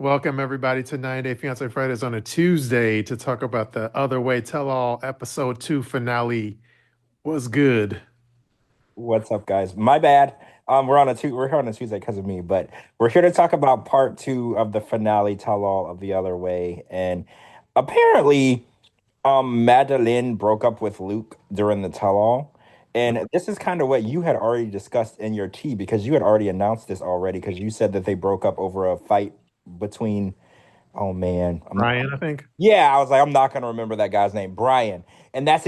Welcome everybody to 9 Day Fiancé Fridays on a Tuesday to talk about the Other Way Tell All episode 2 finale. Was good. What's up, guys? My bad. We're here on a Tuesday because of me, but we're here to talk about part two of the finale tell all of the other way. And apparently, Madeline broke up with Luke during the tell all. And this is kind of what you had already discussed in your tea because you had already announced this already because you said that they broke up over a fight between, oh man, Ryan, I think. yeah, I was like, I'm not going to remember that guy's name, Brian. And that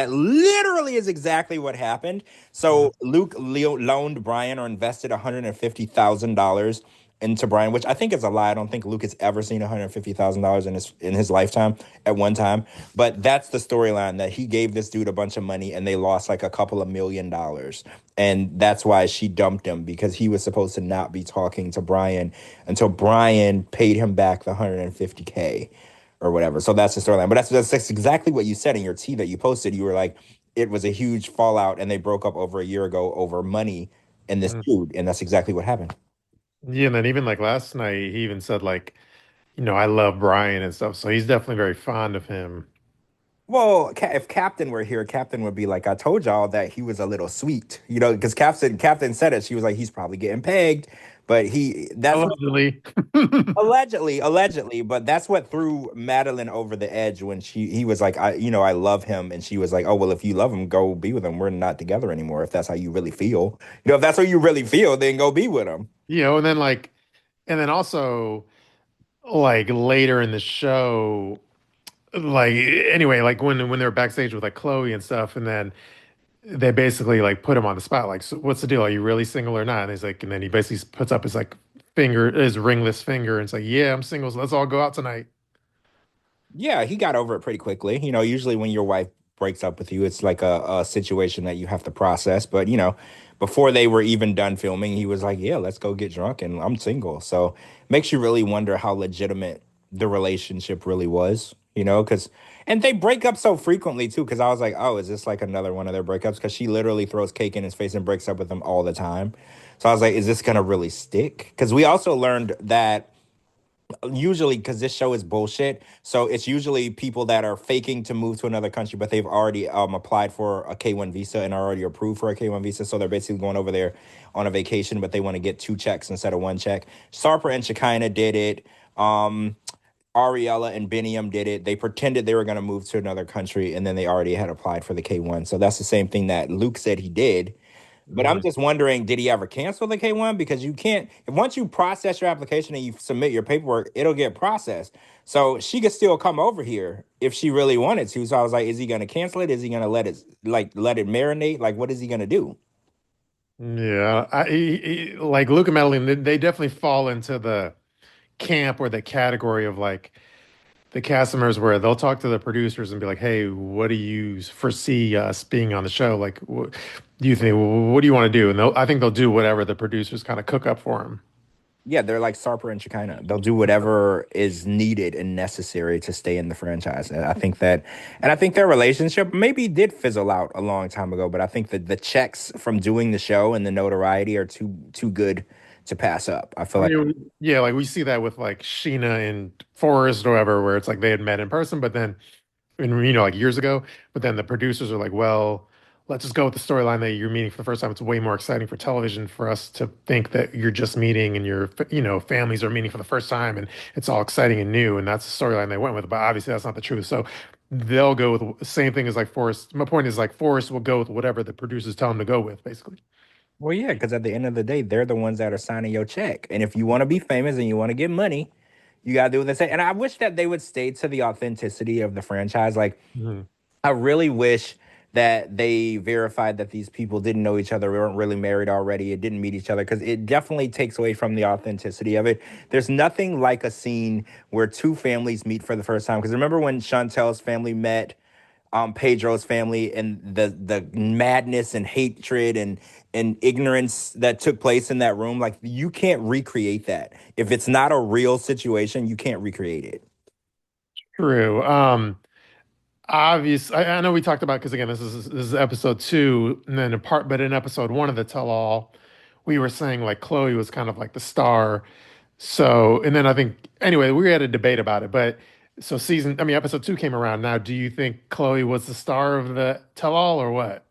literally is exactly what happened. Mhm. So Luke loaned Brian or invested $150,000 into Brian, which I think is a lie. I don't think Luke has ever seen $150,000 in his lifetime at one time. But that's the storyline that he gave this dude a bunch of money and they lost like a couple of $1 million. And that's why she dumped him because he was supposed to not be talking to Brian until Brian paid him back the 150K or whatever. So that's the storyline. But that's exactly what you said in your tea that you posted. You were like, it was a huge fallout, and they broke up over a year ago over money and this Mhm. dude, and that's exactly what happened. Yeah, and then even like last night, he even said like, I love Brian and stuff. So he's definitely very fond of him. Well, if Captain were here, Captain would be like, I told y'all that he was a little sweet, because Captain said it. She was like, he's probably getting pegged, but that's what Allegedly. allegedly, but that's what threw Madeline over the edge when he was like, I love him, and she was like, oh well, if you love him, go be with him. We're not together anymore. If that's how you really feel, if that's how you really feel, then go be with him. And then also like later in the show, like anyway, like when they're backstage with like Chloe and stuff, and then they basically like put him on the spot. Like, so what's the deal? Are you really single or not? And he's like, and then he basically puts up his like finger, his ringless finger, and it's like, yeah, I'm single. So let's all go out tonight. Yeah, he got over it pretty quickly. Usually when your wife breaks up with you, it's like a situation that you have to process. But before they were even done filming, he was like, "Yeah, let's go get drunk," and I'm single. So makes you really wonder how legitimate the relationship really was. Because and they break up so frequently too. Because I was like, "Oh, is this like another one of their breakups?" Because she literally throws cake in his face and breaks up with him all the time. So I was like, "Is this gonna really stick?" Because we also learned that usually because this show is bullshit, so it's usually people that are faking to move to another country but they've already applied for a K1 visa and are already approved for a K1 visa, so they're basically going over there on a vacation but they want to get two checks instead of one check. Sarper and Shekinah did it. Ariella and Beniam did it. They pretended they were going to move to another country and then they already had applied for the K1. So that's the same thing that Luke said he did. But I'm Mhm. just wondering, did he ever cancel the K1? Because you can't, once you process your application and you submit your paperwork, it'll get processed. So she could still come over here if she really wanted to. So I was like, is he going to cancel it? Is he going to let it marinate? Like, what is he going to do? Yeah, like Luke and Madeline, they definitely fall into the camp or the category of like the cast members where they'll talk to the producers and be like, "Hey, what do you foresee us being on the show? Like, what do you think? What do you want to do?" And I think they'll do whatever the producers kind of cook up for them. Yeah, they're like Sarper and Shekinah. They'll do whatever is needed and necessary to stay in the franchise. And I think their relationship maybe did fizzle out a long time ago. But I think that the checks from doing the show and the notoriety are too good to pass up. I I feel like, mean, yeah, like we see that with like Sheena and Forrest or whatever, where it's like they had met in person, but then, and like years ago, but then the producers are like, well, let's just go with the storyline that you're meeting for the first time. It's way more exciting for television for us to think that you're just meeting and your, families are meeting for the first time and it's all exciting and new. And that's the storyline they went with. But obviously that's not the truth. So they'll go with the same thing as like Forrest. My point is like Forrest will go with whatever the producers tell him to go with, basically. well, yeah, because at the end of the day, they're the ones that are signing your check. And if you want to be famous and you want to get money, you got to do what they say. And I wish that they would stay to the authenticity of the franchise. Like, Mhm. I really wish that they verified that these people didn't know each other, weren't really married already, it didn't meet each other, because it definitely takes away from the authenticity of it. There's nothing like a scene where two families meet for the first time. Because remember when Chantel's family met Pedro's family and the madness and hatred and ignorance that took place in that room? Like, you can't recreate that. If it's not a real situation, you can't recreate it. True. I know we talked about because again, this is episode two, and then but in episode one of the tell all, we were saying like Chloe was kind of like the star, So, and then I think anyway, we had a debate about it, but so I mean, episode two came around. Now, do you think Chloe was the star of the tell-all or what?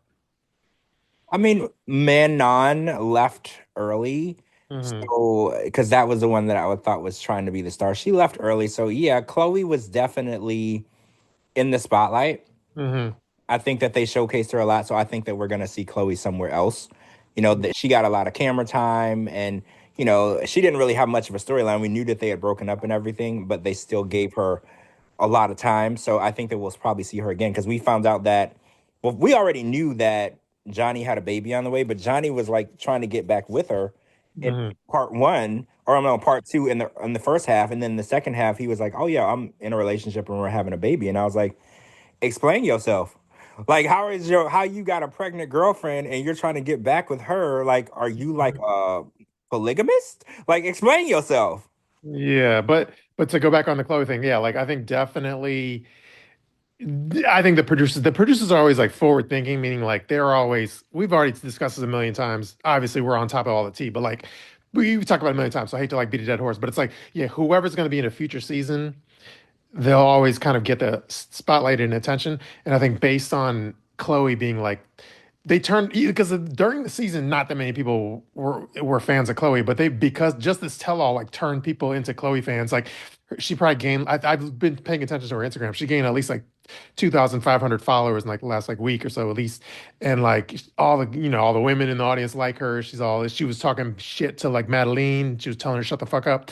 I mean, Manon left early. Hmm. So, because that was the one that I would thought was trying to be the star. She left early. So, yeah, Chloe was definitely in the spotlight. Hmm. I think that they showcased her a lot. So, I think that we're going to see Chloe somewhere else. You know, that she got a lot of camera time and, she didn't really have much of a storyline. We knew that they had broken up and everything, but they still gave her a lot of time. So I think that we'll probably see her again because we found out that, well, we already knew that Johnny had a baby on the way, but Johnny was like trying to get back with her in Hmm. part one, or no, part two in the first half, and then the second half he was like, "Oh yeah, I'm in a relationship and we're having a baby," and I was like, "Explain yourself." Like how you got a pregnant girlfriend and you're trying to get back with her? Like, are you like a polygamist? Like, explain yourself. Yeah, but to go back on the Chloe thing, yeah, like I think definitely. I think the producers are always like forward thinking, meaning like they're always, we've already discussed this a million times. Obviously, we're on top of all the tea, but like we've talked about it a million times. So I hate to like beat a dead horse, but it's like, yeah, whoever's going to be in a future season, they'll always kind of get the spotlight and attention. And I think based on Chloe being like, they turned because during the season, not that many people were fans of Chloe, but they because just this tell all like turned people into Chloe fans. Like she probably gained. I've been paying attention to her Instagram. She gained at least like 2,500 followers in like the last like week or so at least, and like all the women in the audience like her. She was talking shit to like Madeline. She was telling her shut the fuck up.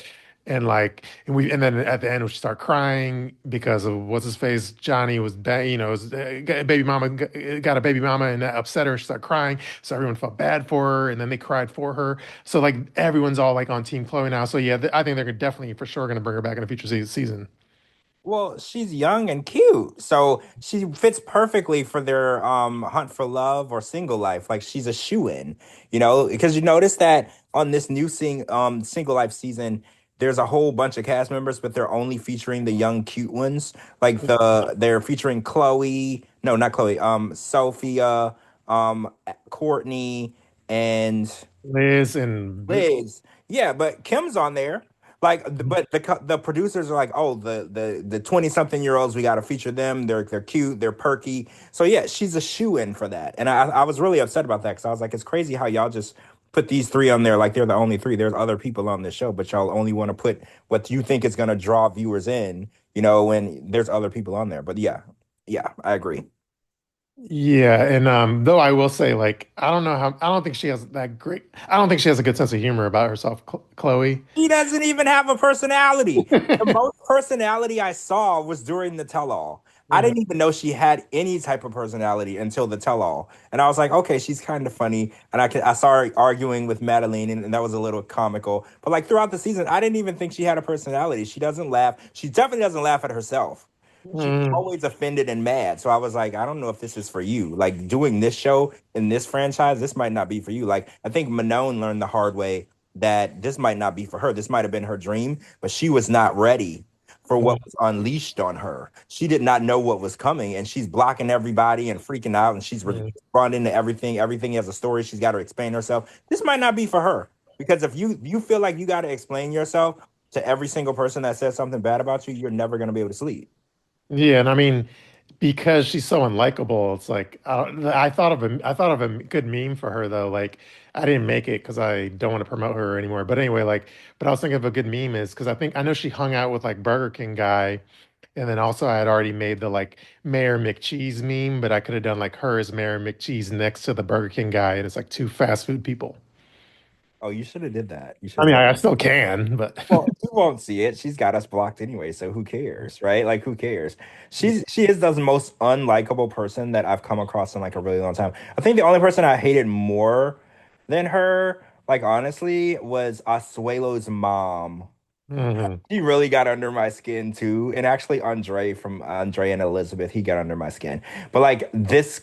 And then at the end we start crying because of what's his face Johnny was baby mama got a baby mama and that upset her. She started crying, so everyone felt bad for her, and then they cried for her. So like everyone's all like on Team Chloe now. So yeah, I think they're definitely for sure going to bring her back in a future season. Well, she's young and cute, so she fits perfectly for their hunt for love or single life. Like she's a shoe-in, because you notice that on this new single life season, there's a whole bunch of cast members, but they're only featuring the young cute ones. Like they're featuring Chloe, no, not Chloe, Sophia, Courtney, and Liz and Liz. Yeah, but Kim's on there. Like, but the producers are like, oh, the 20-something-year-olds, we got to feature them. They're cute, they're perky. So yeah, she's a shoe in for that. And I was really upset about that because I was like, it's crazy how y'all just put these three on there like they're the only three. There's other people on this show, but y'all only want to put what you think is gonna draw viewers in. When there's other people on there. But yeah, yeah, I agree. yeah, and though I will say, like, I don't think she has that great. I don't think she has a good sense of humor about herself, Chloe. He doesn't even have a personality. The most personality I saw was during the tell-all. I Mhm. didn't even know she had any type of personality until the tell-all. And I was like, okay, she's kind of funny. And I saw her arguing with Madeline, and that was a little comical. But like throughout the season, I didn't even think she had a personality. She doesn't laugh. She definitely doesn't laugh at herself. She's Mm. always offended and mad. So I was like, I don't know if this is for you. Like doing this show in this franchise, this might not be for you. Like I think Manon learned the hard way that this might not be for her. This might have been her dream, but she was not ready for what was unleashed on her. She did not know what was coming, and she's blocking everybody and freaking out, and she's Mm. responding to everything. Everything has a story. She's got to explain herself. This might not be for her because if you feel like you got to explain yourself to every single person that says something bad about you, you're never going to be able to sleep. Yeah, and I mean, because she's so unlikable, it's like I thought of a good meme for her though. Like I didn't make it because I don't want to promote her anymore. But anyway, like, but I was thinking of a good meme is because I know she hung out with like Burger King guy, and then also I had already made the like Mayor McCheese meme, but I could have done like her as Mayor McCheese next to the Burger King guy, and it's like two fast food people. Oh, you should have did that. You should I have mean, done. I still can, but Well, you won't see it. She's got us blocked anyway, so who cares, right? Like, who cares? She is the most unlikable person that I've come across in like a really long time. I think the only person I hated more than her, like honestly, was Asuelo's mom. Mhm. He really got under my skin too. And actually Andre from Andre and Elizabeth, he got under my skin. But like this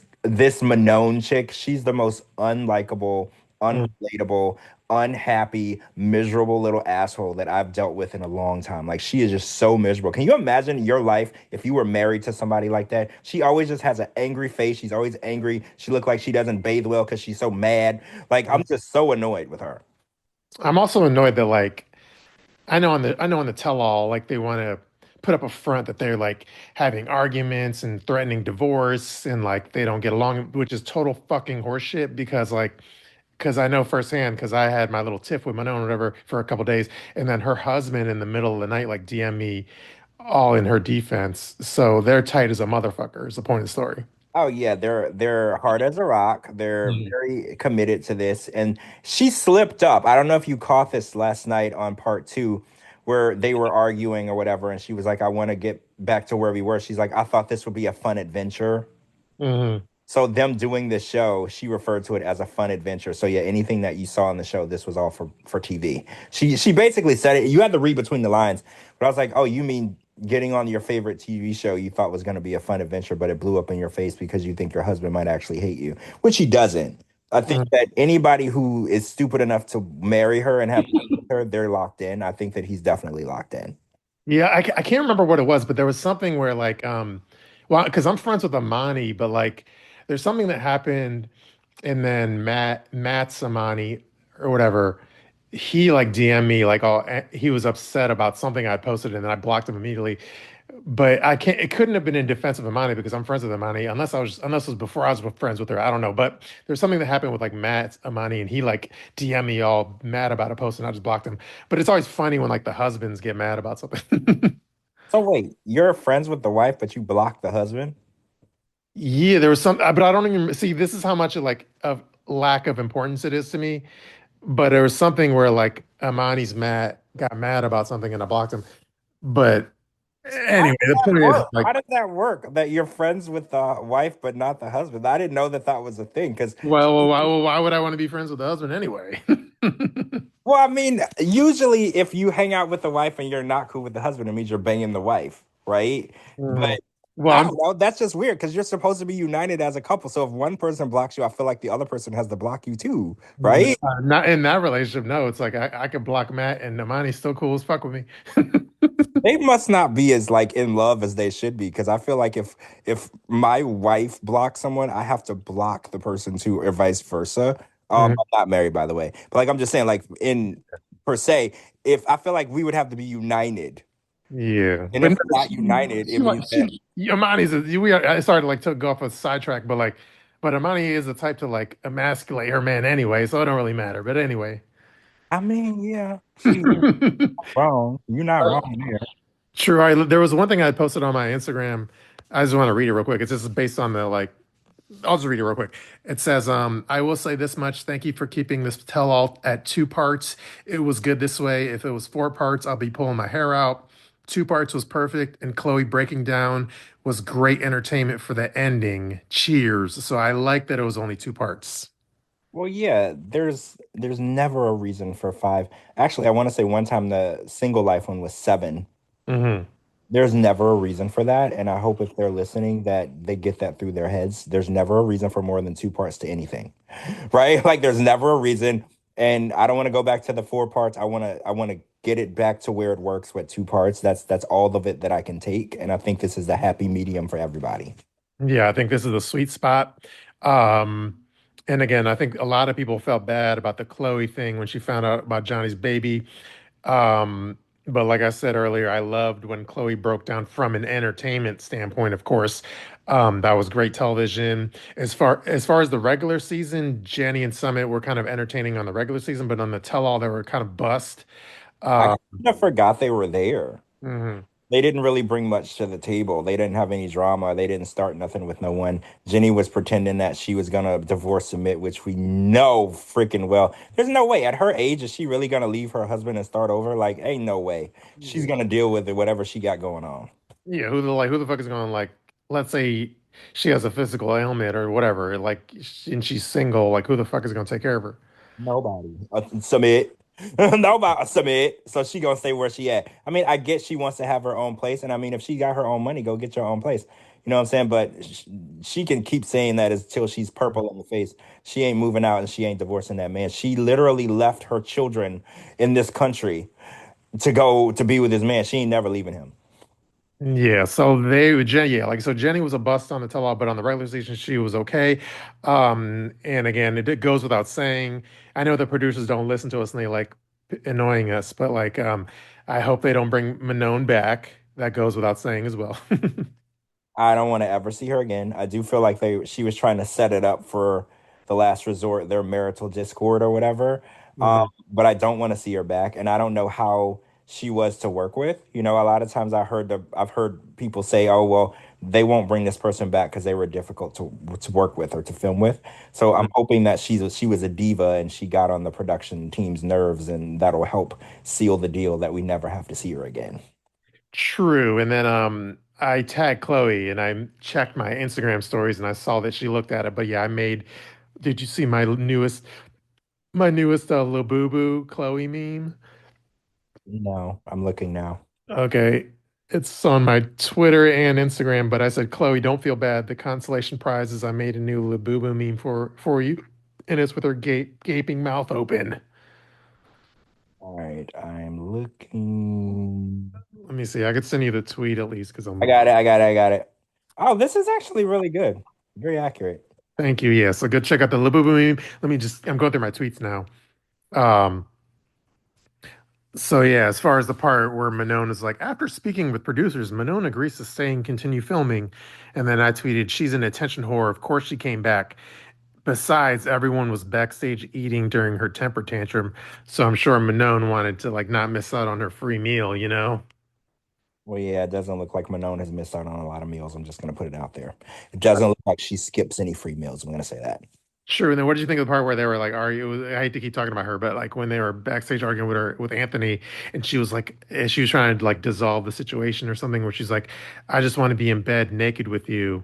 Manon chick, she's the most unlikable, unrelatable, unhappy, miserable little asshole that I've dealt with in a long time. Like she is just so miserable. Can you imagine your life if you were married to somebody like that? She always just has an angry face. She's always angry. She looked like she doesn't bathe well because she's so mad. Like I'm just so annoyed with her. I'm also annoyed that like. I know on the tell all, like they want to put up a front that they're like having arguments and threatening divorce and like they don't get along, which is total fucking horseshit because I know firsthand because I had my little tiff with Manon or whatever for a couple days, and then her husband in the middle of the night like DM me all in her defense. So they're tight as a motherfucker is the point of the story. Oh yeah, they're hard as a rock. They're Mhm. very committed to this. And she slipped up. I don't know if you caught this last night on part two, where they were arguing or whatever, and she was like, I want to get back to where we were. She's like, I thought this would be a fun adventure. Mhm. So them doing this show, she referred to it as a fun adventure. So yeah, anything that you saw in the show, this was all for TV. She basically said it. You had to read between the lines, but I was like, oh, you mean getting on your favorite TV show you thought was going to be a fun adventure, but it blew up in your face because you think your husband might actually hate you, which he doesn't. I think Mhm. that anybody who is stupid enough to marry her and have kids with her, they're locked in. I think that he's definitely locked in. Yeah, I can't remember what it was, but there was something where like well, because I'm friends with Amani, but like there's something that happened and then Matt's Amani or whatever, he like DM me like all he was upset about something I posted and then I blocked him immediately. But I can't it couldn't have been in defense of Amani because I'm friends with Amani unless it was before I was friends with her. I don't know. But there's something that happened with like Matt Amani and he like DM me all mad about a post and I just blocked him. But it's always funny when like the husbands get mad about something. So wait, you're friends with the wife, but you blocked the husband? Yeah, there was some, but I don't even see. This is how much like of lack of importance it is to me. But there was something where like Amani's mad, got mad about something, and I blocked him. But How anyway, does the that point is work? like, How does that work? That you're friends with the wife but not the husband? I didn't know that that was a thing. Because, why would I want to be friends with the husband anyway? well, I mean, usually if you hang out with the wife and you're not cool with the husband, it means you're banging the wife, right? Mhm. But Well, I I'm don't know. That's just weird because you're supposed to be united as a couple. So if one person blocks you, I feel like the other person has to block you too, right? not in that relationship. No, it's like I could block Matt, and Amani's still cool as fuck with me. They must not be as like in love as they should be because I feel like if my wife blocks someone, I have to block the person too, or vice versa. Mhm. I'm not married, by the way, but like I'm just saying, like in per se, if I feel like we would have to be united, Yeah, and but if no, we're not united, it means that Amani's we are, I started like to go off a sidetrack, but like, but Amani is the type to like emasculate her man anyway, so it don't really matter. But anyway, I mean, yeah, she's wrong. You're not wrong there. true. There was one thing I posted on my Instagram. I just want to read it real quick. It's just based on the like. I'll just read it real quick. It says, I will say this much. Thank you for keeping this tell all at two parts. It was good this way. If it was four parts, I'll be pulling my hair out. Two parts was perfect, and Chloe breaking down was great entertainment for the ending. Cheers. So I like that it was only two parts. Well, yeah, there's never a reason for five. Actually, I want to say one time the single life one was seven. Hmm. There's never a reason for that, and I hope if they're listening that they get that through their heads. There's never a reason for more than two parts to anything, right? Like there's never a reason, and I don't want to go back to the four parts. I want to get it back to where it works with two parts. That's all of it that I can take, and I think this is the happy medium for everybody. Yeah, I think this is the sweet spot. Um, and again, I think a lot of people felt bad about the Chloe thing when she found out about Johnny's baby. But like I said earlier, I loved when Chloe broke down from an entertainment standpoint, of course. That was great television. As far as the regular season, Jenny and Summit were kind of entertaining on the regular season, but on the tell-all, they were kind of bust. I Uh, kind of forgot they were there. mhm. They didn't really bring much to the table. They didn't have any drama. They didn't start nothing with no one. Jenny was pretending that she was gonna divorce Submit, which we know freaking well. There's no way at her age is she really gonna leave her husband and start over? Like, ain't no way. She's gonna deal with it, whatever she got going on. Yeah, who the fuck is going like, let's say she has a physical ailment or whatever, like, and she's single, like, who the fuck is gonna take care of her? Nobody. Submit. Nobody submit. So she gonna stay where she at. I mean, I get she wants to have her own place, and I mean, if she got her own money, go get your own place. You know what I'm saying? But she can keep saying that until she's purple in the face. She ain't moving out, and she ain't divorcing that man. She literally left her children in this country to go to be with his man. She ain't never leaving him. Yeah, yeah, like so Jenny was a bust on the tell-all, but on the regular season she was okay. And again, it goes without saying. I know the producers don't listen to us and they like annoying us, but like I hope they don't bring Manon back. That goes without saying as well. I don't want to ever see her again. I do feel like she was trying to set it up for the last resort, their marital discord or whatever. Mhm. But I don't want to see her back, and I don't know how she was to work with. You know, a lot of times I've heard people say, "Oh, well, they won't bring this person back because they were difficult to work with or to film with." So I'm hoping that she was a diva and she got on the production team's nerves, and that'll help seal the deal that we never have to see her again. True. And then I tagged Chloe and I checked my Instagram stories and I saw that she looked at it. But yeah, did you see my newest Labubu Chloe meme? No, I'm looking now. Okay. It's on my Twitter and Instagram, but I said, Chloe, don't feel bad. The consolation prize is I made a new Labubu meme for you. And it's with her gaping mouth open. All right, I'm looking. Let me see. I could send you the tweet at least because I I'm got it. I got it. I got it. Oh, this is actually really good. Very accurate. thank you. Yeah. So go check out the Labubu meme. I'm going through my tweets now. Um, So yeah, as far as the part where Manon is like, after speaking with producers, Manon agrees to stay and continue filming. And then I tweeted, she's an attention whore. Of course she came back. Besides, everyone was backstage eating during her temper tantrum. So I'm sure Manon wanted to like not miss out on her free meal, you know? Well, yeah, it doesn't look like Manon has missed out on a lot of meals. I'm just gonna put it out there. It doesn't look like she skips any free meals. I'm gonna say that. Sure. And then what did you think of the part where they were like, are you, I hate to keep talking about her, but like when they were backstage arguing with Anthony and she was like, she was trying to like dissolve the situation or something where she's like, I just want to be in bed naked with you.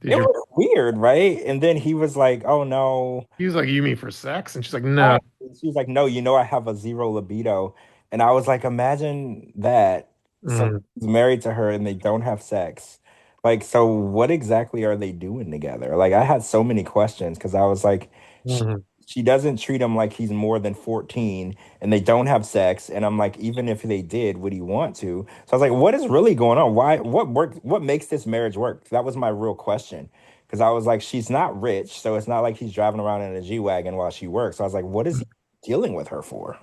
Did It you was weird, right? And then he was like, "Oh no." He was like, "You mean for sex?" And she's like, Right. "No." She was like, "No, you know I have a zero libido." And I was like, "Imagine that." So Mm, he's married to her and they don't have sex. Like, so what exactly are they doing together? Like, I had so many questions because I was like, she mhm, she doesn't treat him like he's more than 14 and they don't have sex. And I'm like, even if they did, would he want to? So I was like, what is really going on? What makes this marriage work? That was my real question. Because I was like, she's not rich, so it's not like he's driving around in a G-Wagon while she works. So I was like, what is he dealing with her for?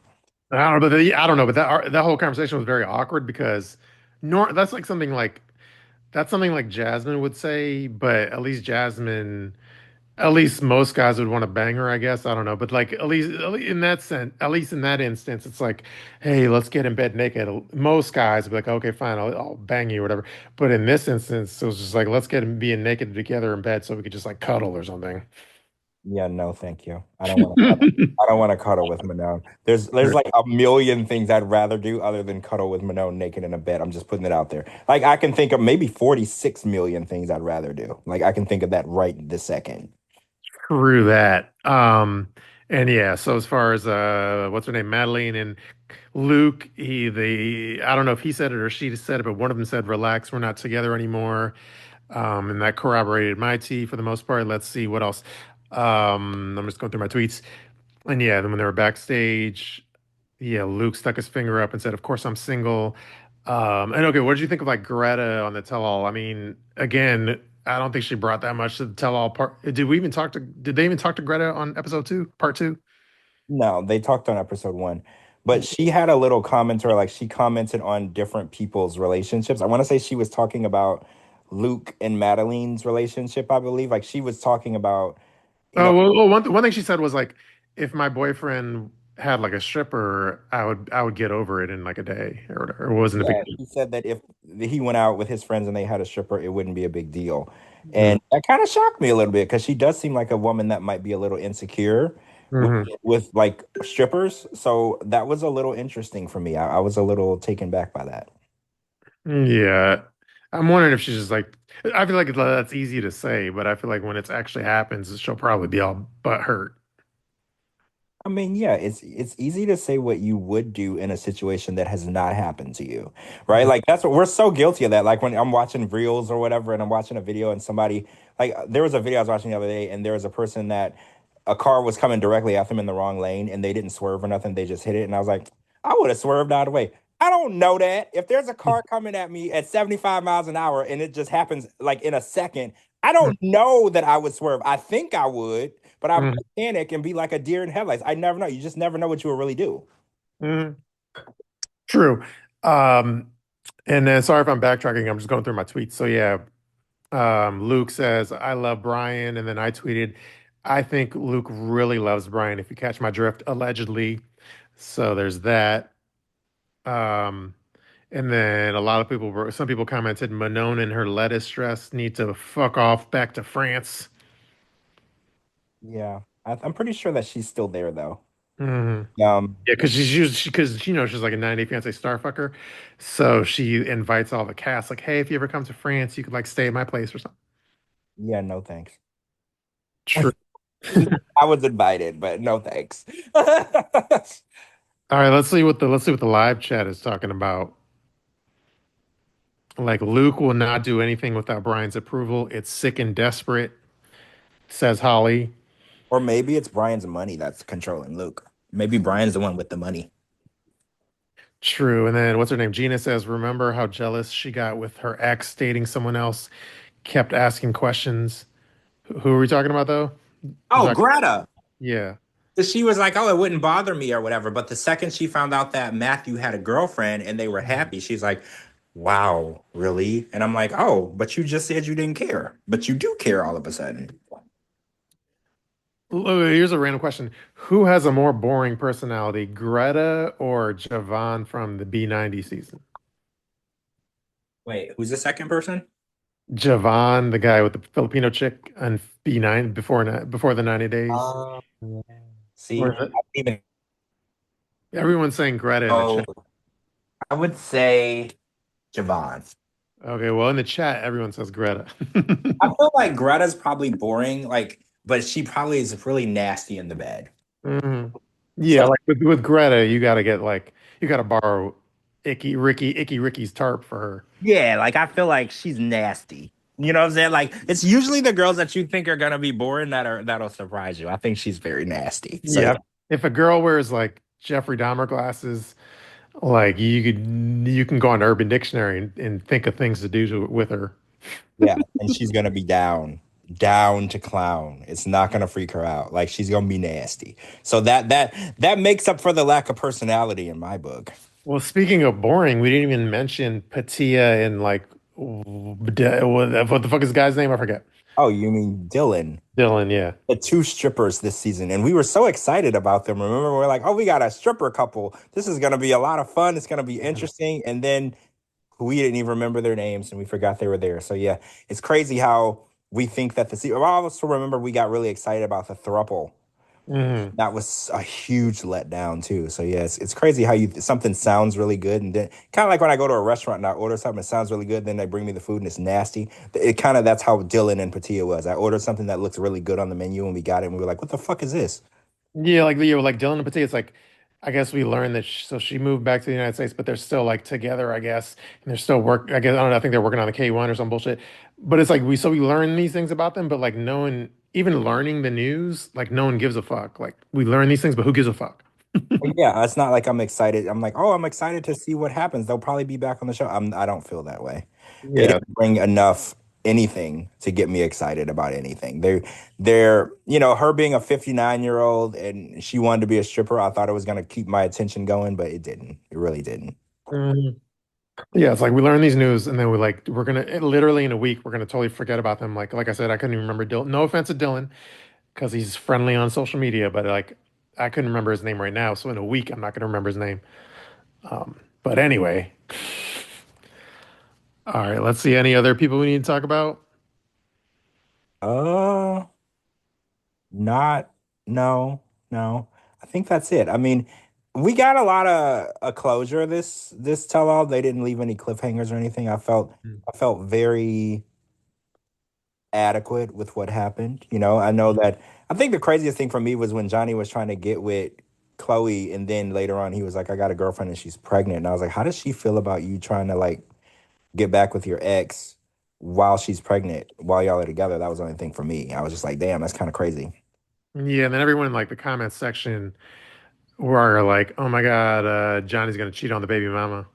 I don't know, I don't know, but that whole conversation was very awkward because that's like something like that's something like Jasmine would say, but at least most guys would want to bang her, I guess. I don't know, but like at least in that sense, at least in that instance, it's like, hey, let's get in bed naked. Most guys would be like, okay, fine, I'll bang you or whatever. But in this instance, it was just like, let's get in being naked together in bed so we could just like cuddle or something. Yeah, no, thank you. I don't want to cuddle. I don't want to cuddle with Manon. There's like a million things I'd rather do other than cuddle with Manon naked in a bed. I'm just putting it out there. Like I can think of maybe 46 million things I'd rather do. Like I can think of that right this second. Through that. And yeah, so as far as what's her name, Madeline and Luke, I don't know if he said it or she said it, but one of them said, "Relax, we're not together anymore." And that corroborated my tea for the most part. Let's see what else. I'm just going through my tweets. And yeah, then when they were backstage, yeah, Luke stuck his finger up and said, "Of course I'm single." And okay, what did you think of like Greta on the tell-all? I mean, again, I don't think she brought that much to the tell-all part. Did they even talk to Greta on episode two, part two? No, they talked on episode one, but she had a little commenter, like she commented on different people's relationships. I want to say she was talking about Luke and Madeline's relationship, I believe. Like she was talking about, you Oh, know, well, one thing she said was like, if my boyfriend had like a stripper, I would get over it in like a day or whatever. It wasn't a big yeah, deal. he said that if he went out with his friends and they had a stripper, it wouldn't be a big deal. Mm, And that kind of shocked me a little bit because she does seem like a woman that might be a little insecure with, mhm. with like strippers. So that was a little interesting for me. I was a little taken back by that. Yeah. I'm wondering if she's just like, I feel like that's easy to say, but I feel like when it actually happens, she'll probably be all butt hurt. I mean, yeah, it's easy to say what you would do in a situation that has not happened to you, right? Mhm. Like that's what we're so guilty of that. Like when I'm watching reels or whatever, and I'm watching a video, and somebody like there was a video I was watching the other day, and there was a person that a car was coming directly at them in the wrong lane, and they didn't swerve or nothing. They just hit it, and I was like, I would have swerved out of the way. I don't know that. If there's a car coming at me at 75 miles an hour and it just happens like in a second, I don't know that I would swerve. I think I would, but I might Mhm. panic and be like a deer in headlights. I never know. You just never know what you will really do. Mhm. True. Um, and then sorry if I'm backtracking. I'm just going through my tweets. So yeah, Luke says, I love Brian. And then I tweeted, I think Luke really loves Brian, if you catch my drift, allegedly. So there's that. Um, and then a lot of people were, some people commented, Manon and her lettuce dress need to fuck off back to France. Yeah, I'm pretty sure that she's still there though. Hmm. Um, Yeah, because because you know she's like a 90 fiance starfucker, so she invites all the cast like, hey, if you ever come to France, you could like stay at my place or something. yeah, no thanks. True. I was invited, but no thanks. All right, let's see what the live chat is talking about. Like Luke will not do anything without Brian's approval. It's sick and desperate, says Holly. Or maybe it's Brian's money that's controlling Luke. Maybe Brian's the one with the money. True. And then what's her name? Gina says, remember how jealous she got with her ex dating someone else, kept asking questions. Who are we talking about though? We're Oh, talking, Greta. yeah. She was like, "Oh, it wouldn't bother me or whatever." But the second she found out that Matthew had a girlfriend and they were happy, she's like, "Wow, really?" And I'm like, "Oh, but you just said you didn't care, but you do care all of a sudden." Here's a random question. Who has a more boring personality, Greta or Javon from the B90 season? Wait, who's the second person? Javon, the guy with the Filipino chick on B9 before the 90 days. Yeah. Or See, is it? I don't even Everyone's saying Greta in the know. chat. I would say Javon. Okay, well, in the chat, everyone says Greta. I feel like Greta's probably boring, like, but she probably is really nasty in the bed. Mhm. So Yeah, like with Greta, you got to get like you got to borrow Icky Ricky's tarp for her. yeah, like I feel like she's nasty. You know what I'm saying? Like it's usually the girls that you think are gonna be boring that'll surprise you. I think she's very nasty. So yeah. Yeah, if a girl wears like Jeffrey Dahmer glasses, like you can go on Urban Dictionary and think of things to do with her. Yeah, and she's gonna be down to clown. It's not gonna freak her out. Like she's gonna be nasty. So that makes up for the lack of personality in my book. Well, speaking of boring, we didn't even mention Patia and like what the fuck is the guy's name? I forget. Oh, you mean Dylan? Dylan, yeah. The two strippers this season, and we were so excited about them. Remember, we're like, "Oh, we got a stripper couple. This is gonna be a lot of fun. It's gonna be interesting." And then we didn't even remember their names, and we forgot they were there. So yeah, it's crazy how we think that I also remember we got really excited about the throuple. Hmm. That was a huge letdown too. So yeah, it's crazy how you something sounds really good, and then kind of like when I go to a restaurant and I order something, it sounds really good, then they bring me the food and it's nasty. It kind of that's how Dylan and Patia was. I ordered something that looked really good on the menu, and we got it, and we were like, "What the fuck is this?" Yeah, like Dylan and Patia. It's like I guess we learned that so she moved back to the United States, but they're still like together, I guess, and they're still work. I guess I don't know. I think they're working on the K1 or some bullshit. But it's like we learn these things about them, but like no one even learning the news, like no one gives a fuck. Like we learn these things, but who gives a fuck? Yeah, it's not like I'm excited. I'm like, oh, I'm excited to see what happens. They'll probably be back on the show. I don't feel that way. They Yeah. didn't bring enough anything to get me excited about anything. Her being a 59-year-old and she wanted to be a stripper. I thought it was gonna keep my attention going, but it didn't. It really didn't. Mhm. Yeah, it's like we learn these news and then we're gonna literally in a week we're gonna totally forget about them. Like I said, I couldn't even remember Dylan. No offense to Dylan, because he's friendly on social media, but like I couldn't remember his name right now. So in a week I'm not gonna remember his name. But anyway, all right, let's see any other people we need to talk about. Uh, not no, no. I think that's it. I mean, we got a lot of a closure this tell all. They didn't leave any cliffhangers or anything. I felt very adequate with what happened. I know that I think the craziest thing for me was when Johnny was trying to get with Chloe, and then later on he was like, I got a girlfriend and she's pregnant. And I was like, how does she feel about you trying to like get back with your ex while she's pregnant, while y'all are together? That was the only thing for me. I was just like, damn, that's kind of crazy. Yeah, and then everyone in like the comments section were like, "Oh my God, Johnny's gonna cheat on the baby mama."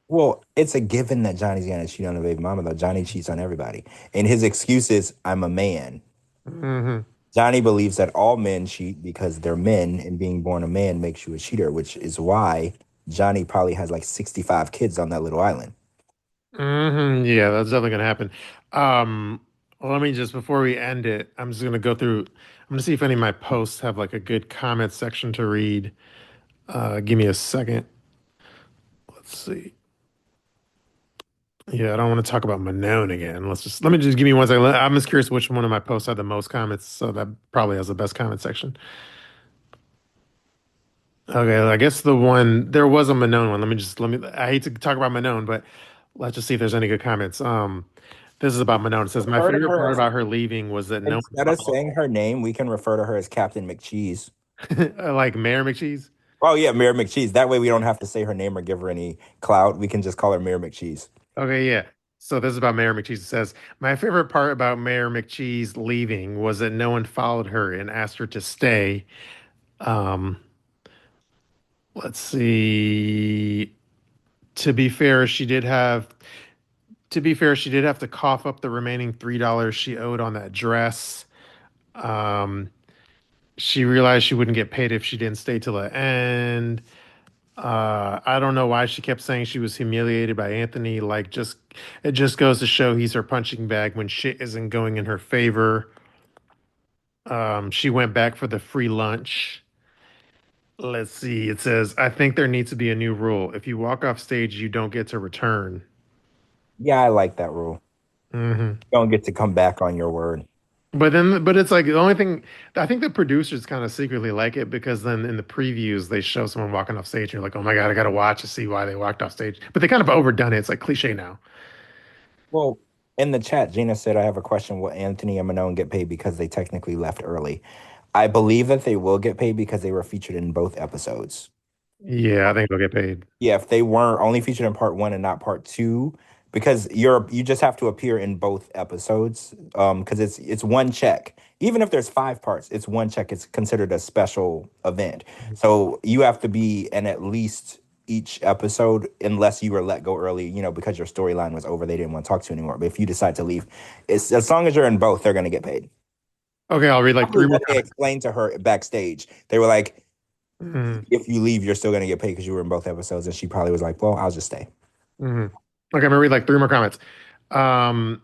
Well, it's a given that Johnny's gonna cheat on the baby mama, though. Johnny cheats on everybody. And his excuse is, I'm a man. Hmm. Johnny believes that all men cheat because they're men, and being born a man makes you a cheater, which is why Johnny probably has like 65 kids on that little island. Yeah, that's definitely gonna happen. Um, Let me just before we end it, I'm just gonna go through. I'm gonna see if any of my posts have like a good comment section to read. Give me a second. Let's see. Yeah, I don't want to talk about Manon again. Let me just give me one second. I'm just curious which one of my posts had the most comments, so that probably has the best comment section. Okay, I guess the one there was a Manon one. Let me. I hate to talk about Manon, but let's just see if there's any good comments. This is about Manon. It says my Refer to favorite her part as about her leaving was that no instead of saying her name, we can refer to her as Captain McCheese. one like Mayor McCheese. Oh yeah, Mayor McCheese. That way we don't have to say her name or give her any clout. We can just call her Mayor McCheese. Okay, yeah. So this is about Mayor McCheese. It says my favorite part about Mayor McCheese leaving was that no one followed her and asked her to stay. Um, let's see. To be fair, she did have to be fair, she did have to cough up the remaining $3 she owed on that dress. Um, she realized she wouldn't get paid if she didn't stay till the end. I don't know why she kept saying she was humiliated by Anthony. Like, just it just goes to show he's her punching bag when shit isn't going in her favor. She went back for the free lunch. Let's see. It says, I think there needs to be a new rule. If you walk off stage, you don't get to return. Yeah, I like that rule. Hmm. You don't get to come back on your word. But it's like the only thing I think the producers kind of secretly like it because then in the previews they show someone walking off stage and you're like, oh my God, I gotta watch to see why they walked off stage. But they kind of overdone it. It's like cliche now. Well, in the chat, Gina said, I have a question. Will Anthony and Manon get paid because they technically left early? I believe that they will get paid because they were featured in both episodes. Yeah, I think they'll get paid. Yeah, if they weren't only featured in part one and not part two, because you just have to appear in both episodes. Because it's one check. Even if there's five parts, it's one check. It's considered a special event. So you have to be in at least each episode unless you were let go early, because your storyline was over. They didn't want to talk to you anymore. But if you decide to leave, it's as long as you're in both, they're gonna get paid. Okay, I'll read like Probably three more what they comments. explained to her backstage. They were like, Hmm. if you leave, you're still gonna get paid because you were in both episodes. And she probably was like, well, I'll just stay. Hmm. Okay, I'm gonna read like three more comments. Um,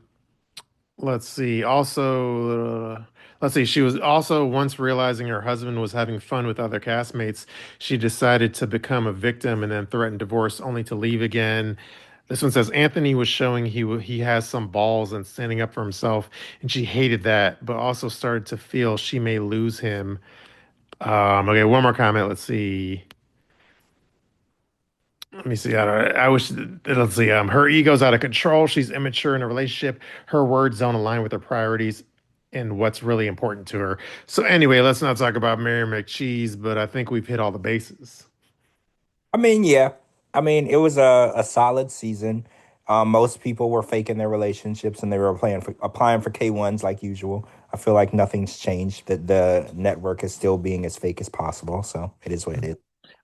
let's see. Let's see. She was also once realizing her husband was having fun with other castmates. She decided to become a victim and then threatened divorce, only to leave again. This one says Anthony was showing he has some balls and standing up for himself, and she hated that, but also started to feel she may lose him. Okay, one more comment. Let's see. Let me see. I wish. Let's see. Her ego's out of control. She's immature in a relationship. Her words don't align with her priorities and what's really important to her. So anyway, let's not talk about Mary McCheese, but I think we've hit all the bases. I mean, yeah. I mean, it was a solid season. Most people were faking their relationships and they were applying for K1s like usual. I feel like nothing's changed. That the network is still being as fake as possible. So it is what it is.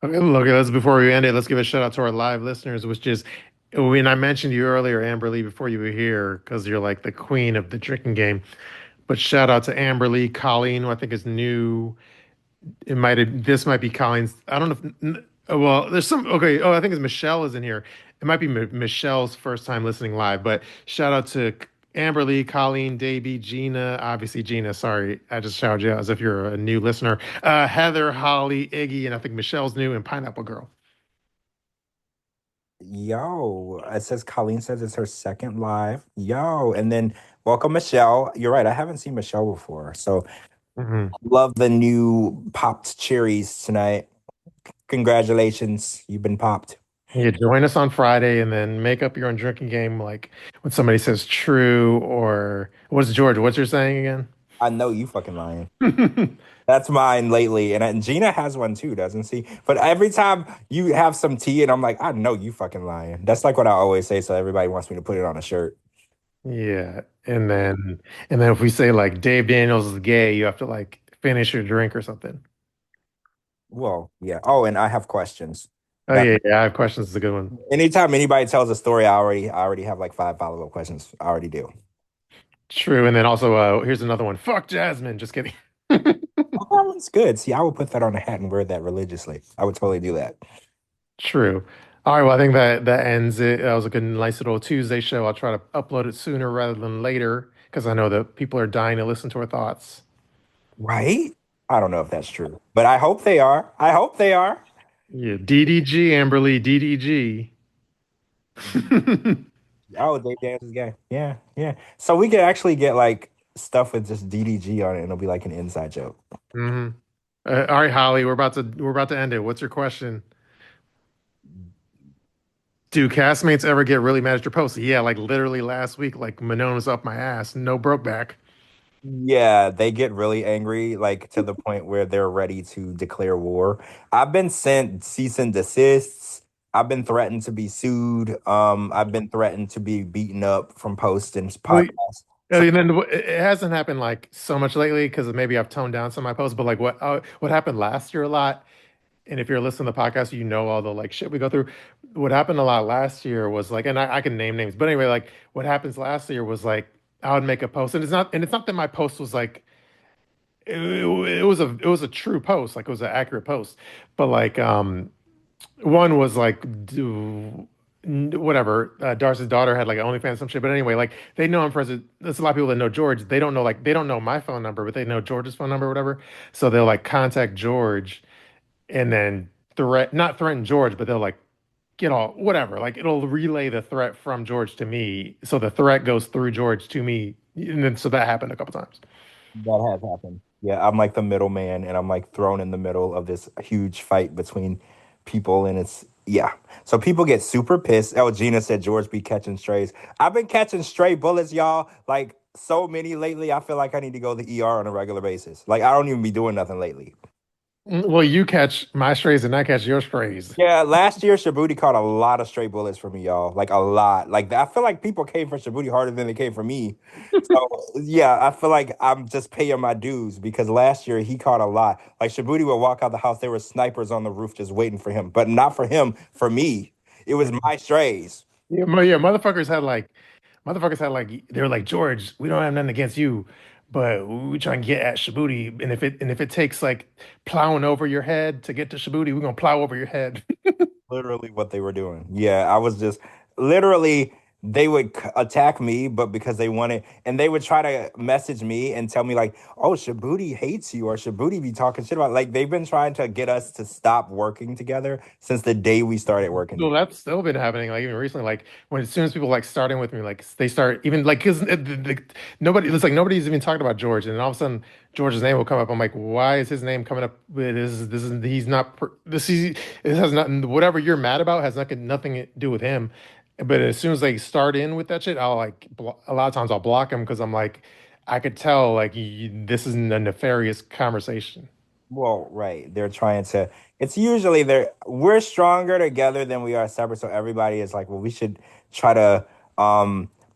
Okay, look, let's before we end it, let's give a shout out to our live listeners, which is when I mentioned you earlier, Amberlee, before you were here, because you're like the queen of the drinking game. But shout out to Amberlee, Colleen, who I think is new. This might be Colleen's. I don't know well, there's some okay. Oh, I think it's Michelle is in here. It might be Michelle's first time listening live, but shout out to Amberlee, Colleen, DayB, Gina, obviously Gina. Sorry, I just shouted you out as if you're a new listener. Heather, Holly, Iggy, and I think Michelle's new and Pineapple Girl. Yo, it says Colleen says it's her second live. Yo, and then welcome Michelle. You're right. I haven't seen Michelle before. So Hmm. love the new popped cherries tonight. Congratulations. You've been popped. Yeah, join us on Friday and then make up your own drinking game, like when somebody says true or what's George? What's your saying again? I know you fucking lying. That's mine lately. And Gina has one too, doesn't she? But every time you have some tea and I'm like, I know you fucking lying. That's like what I always say. So everybody wants me to put it on a shirt. Yeah, and then if we say like Dave Daniels is gay, you have to like finish your drink or something. Well, yeah. Oh, and I have questions. Oh That yeah, yeah. I have questions. It's a good one. anytime anybody tells a story, I already have like five follow-up questions. I already do. True, and then also here's another one. Fuck Jasmine. Just kidding. Oh, that one's good. See, I would put that on a hat and wear that religiously. I would totally do that. True. All right, well, I think that ends it. That was a good, nice little Tuesday show. I'll try to upload it sooner rather than later because I know that people are dying to listen to our thoughts. Right? I don't know if that's true, but I hope they are. I hope they are. Yeah, DDG, Amberlee, DDG. Oh, Dave Dance's game. Yeah, yeah. So we could actually get like stuff with just DDG on it, and it'll be like an inside joke. hmm all right, Holly, we're about to end it. What's your question? Do castmates ever get really mad at your post? Yeah, like literally last week, like Manon was up my ass, no broke back. Yeah, they get really angry, like to the point where they're ready to declare war. I've been sent cease and desists. I've been threatened to be sued. I've been threatened to be beaten up from posts and Well, podcasts. So and then it hasn't happened like so much lately because maybe I've toned down some of my posts. But like what happened last year a lot, and if you're listening to the podcast, you know all the like shit we go through. What happened a lot last year was like, and I can name names, but anyway, like what happens last year was like I would make a post, and it's not that my post was like it was a true post, like it was an accurate post, but like one was like whatever Darcy's daughter had like OnlyFans some shit, but anyway, like they know I'm friends with. There's a lot of people that know George. They don't know my phone number, but they know George's phone number or whatever. So they'll like contact George and then not threaten George, but they'll like get all whatever. Like it'll relay the threat from George to me, so the threat goes through George to me, and then so that happened a couple times. that has happened. Yeah, I'm like the middleman, and I'm like thrown in the middle of this huge fight between people, and it's yeah. So people get super pissed. Oh, Gina said George be catching strays. I've been catching stray bullets, y'all. Like so many lately. I feel like I need to go to the ER on a regular basis. Like I don't even be doing nothing lately. Well, you catch my strays and I catch your strays. Yeah, last year Shabooty caught a lot of stray bullets for me, y'all. Like a lot. Like I feel like people came for Shabooty harder than they came for me. So yeah, I feel like I'm just paying my dues because last year he caught a lot. Like Shabooty would walk out the house, there were snipers on the roof just waiting for him, but not for him, for me. It was my strays. Yeah, motherfuckers had like they were like George, we don't have nothing against you, but we try and get at Shabooty, and if it takes like plowing over your head to get to Shabooty, we're gonna plow over your head. Literally what they were doing. Yeah, I was just literally they would attack me, but because they wanted, and they would try to message me and tell me like, "Oh, Shabooty hates you," or "Shabooty be talking shit about." Like they've been trying to get us to stop working together since the day we started working So together. that's still been happening, like even recently, like when as soon as people like starting with me, like they start even like because nobody, it's like nobody's even talking about George, and then all of a sudden George's name will come up. I'm like, why is his name coming up? This is he's not this has nothing. Whatever you're mad about has nothing to do with him. But as soon as they start in with that shit, I'll like a lot of times I'll block him because I'm like, I could tell like this is a nefarious conversation. Well, right. They're trying to, it's usually we're stronger together than we are separate. So everybody is like, well, we should try to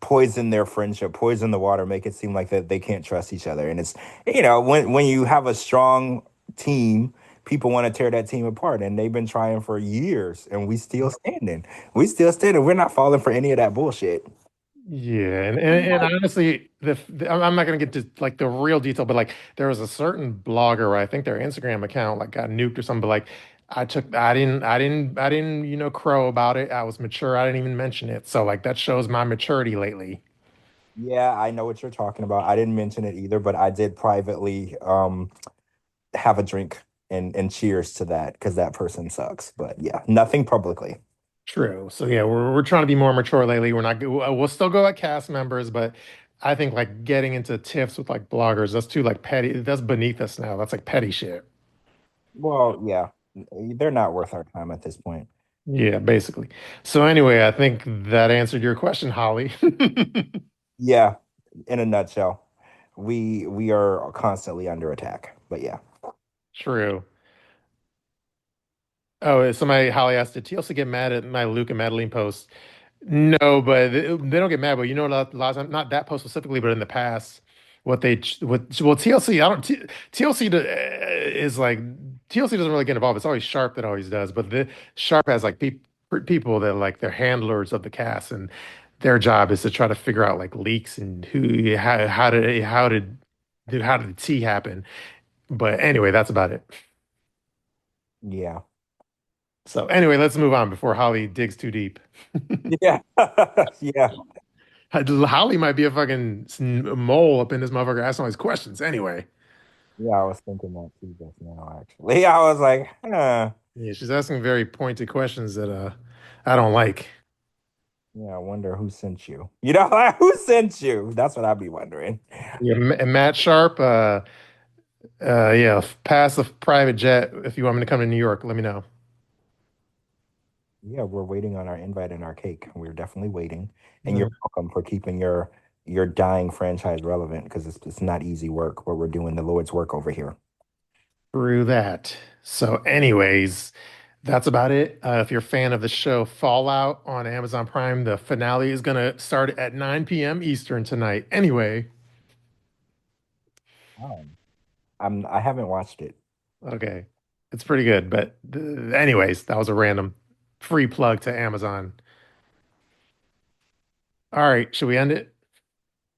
poison their friendship, poison the water, make it seem like that they can't trust each other. And it's, when you have a strong team, people want to tear that team apart. And they've been trying for years and we still standing. We still standing. We're not falling for any of that bullshit. Yeah, and honestly, I'm not gonna get to like the real detail, but like there was a certain blogger, where I think their Instagram account like got nuked or something. But like I didn't crow about it. I was mature. I didn't even mention it. So like that shows my maturity lately. Yeah, I know what you're talking about. I didn't mention it either, but I did privately have a drink and cheers to that because that person sucks. But yeah, nothing publicly. True. So yeah, we're trying to be more mature lately. We'll still go like cast members, but I think like getting into tiffs with like bloggers, that's too like petty. That's beneath us now. That's like petty shit. Well, yeah, they're not worth our time at this point. Yeah, basically. So anyway, I think that answered your question, Holly. Yeah, in a nutshell, we are constantly under attack. But yeah, True. Oh, somebody Holly asked, did TLC get mad at my Luke and Madeline post? No, but they don't get mad. But a lot of times, not that post specifically, but in the past, what TLC, I don't, TLC is like, TLC doesn't really get involved. It's always Sharp that always does. But the Sharp has like people that like they're handlers of the cast, and their job is to try to figure out like leaks and how did the tea happen. But anyway, that's about it. yeah. So anyway, let's move on before Holly digs too deep. Yeah. Yeah. Holly might be a fucking mole up in this motherfucker asking all these questions. Anyway, Yeah, I was thinking that too just now, actually. I was like, huh. yeah, she's asking very pointed questions that I don't like. Yeah, I wonder who sent you. You know, like, who sent you? That's what I'd be wondering. Yeah, and Matt Sharp, yeah, pass a private jet if you want me to come to New York. Let me know. Yeah, we're waiting on our invite and our cake. We're definitely waiting. And Uh, you're welcome for keeping your dying franchise relevant because it's not easy work, but we're doing the Lord's work over here. Through that. So, anyways, that's about it. If you're a fan of the show Fallout on Amazon Prime, the finale is gonna start at 9 p.m. Eastern tonight. Anyway, I haven't watched it. okay, it's pretty good. But anyways, that was a random free plug to Amazon. All right, should we end it?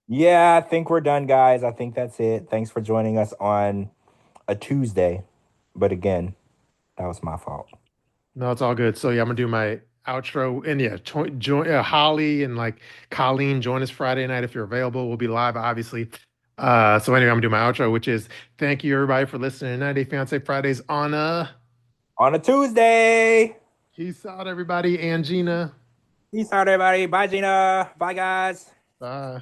Yeah, I think we're done, guys. I think that's it. Thanks for joining us on a Tuesday. But again, that was my fault. No, it's all good. So yeah, I'm gonna do my outro, and yeah, join Holly and like Colleen. Join us Friday night if you're available. We'll be live, obviously. So anyway, I'm gonna do my outro, which is thank you everybody for listening to 90 Day Fiance Fridays on On a Tuesday. peace out, everybody, and Gina. Peace out, everybody. Bye, Gina. Bye, guys. Bye.